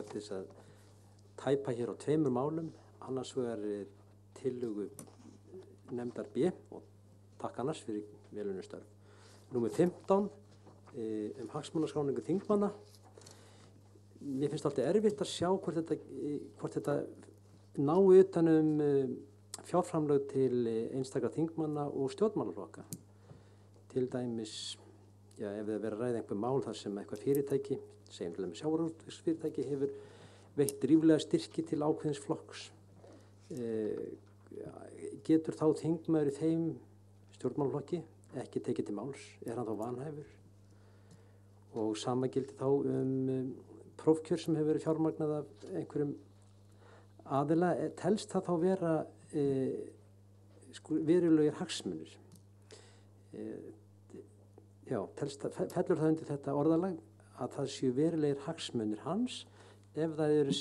langar til þess að tæpa hér á tveimur málum, annars vegar tillögu nefndar B og takk annars fyrir velunustörf. Númer 15 hagsmunaskráningu þingmanna. Mér finnst alltaf erfitt að sjá hvort þetta nái utan fjárframlög til einstakra þingmanna og stjórnmálaflokka. Til dæmis, ef það verið að ræða einhver mál þar sem eitthvað fyrirtæki, segjum til dæmis sjávarútvegsfyrirtæki, hefur veitt ríflega styrki til ákveðins flokks, getur þá þingmaður í þeim stjórnmálaflokki ekki tekið til máls, hann þá vanhæfur? Og sama gildi þá prófkjör sem hefur verið fjármagnað af einhverjum aðila, telst það þá vera verulegir hagsmunir? Fellur það undir þetta orðalag að það séu verulegir hagsmunir hans ef það eru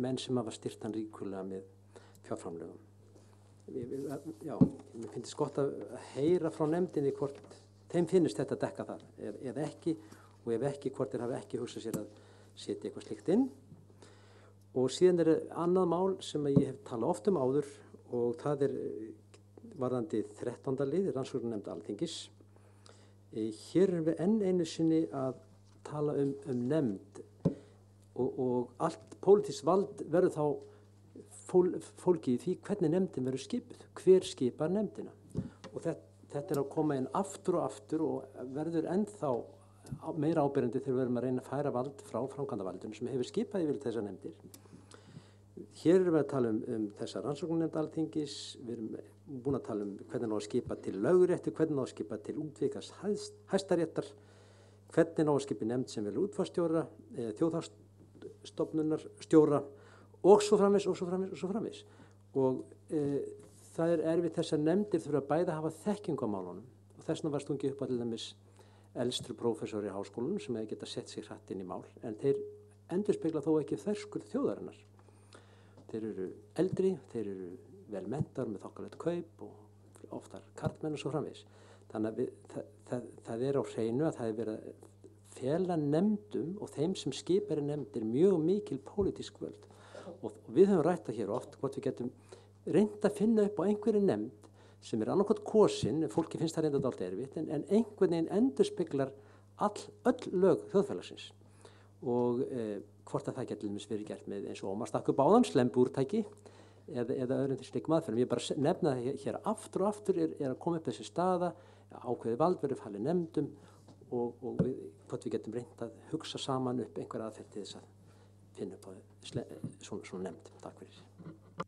menn sem hafa styrkt hann ríkulega með fjárframlögum. Mér finnst gott að heyra frá nefndinni hvort þeim finnist þetta dekka það eða ekki, og ef ekki, hvort þeir hafa ekki hugsað sér að setja eitthvað slíkt inn. Og síðan annað mál sem ég hef talað oft áður, og það varðandi 13. lið, rannsóknarnefnd Alþingis. Hér erum við enn einu sinni að tala nefnd og allt pólitískt vald verður þá fólkið í því hvernig nefndin verður skipuð, hver skipar nefndina. Og þetta að koma inn aftur og verður ennþá meira áberandi þegar við verðum að reyna að færa vald frá framkvæmdarvaldinu sem hefur skipað yfir þessar nefndir. Hér erum við að tala þessa rannsóknarnefnd Alþingis, við erum búin að tala hvernig á að skipa til lögréttu, hvernig á að skipa til útvíkars hæstaréttar, hvernig á að skipa nefnd sem velur útvarpsstjóra, þjóðhagsstofnunar stjóra og svo framvegis. Og það erfitt þessar nefndir þurfa bæði að hafa þekkingu á málunum, og þess vegna var stungið upp til dæmis elstri prófessor í háskólanum sem hefði getað sett sig hratt inn í mál, en þeir endurspegla þó ekki þverskurð þjóðarinnar. Þeir eru eldri, þeir eru vel menntaðir með þokkalegt kaup og oftar karlmenn og svo framvegis. Þannig að það á hreinu að það hefur verið að fela nefndum og þeim sem skipar í nefndir mjög mikil pólitísk völd. Og við höfum rætt það hér oft hvort við getum reynt að finna upp á einhverju nefnd sem annarkvæmt kosin, fólki finnst það reynda dálítið erfitt, en einhvern veginn endurspeglar öll lög þjóðfélagsins. Og hvort að það getur verið gert með eins og Ómar stakk upp áðan, slembúrtæki eða öðrum til slíkum aðferðum. Ég bara nefna það hér aftur og aftur að koma upp þessi staða, ákveðið vald verður falið nefndum og hvort við getum reynt að hugsa saman upp einhver aðferð til þess að finna upp á svona nefnd. Takk fyrir.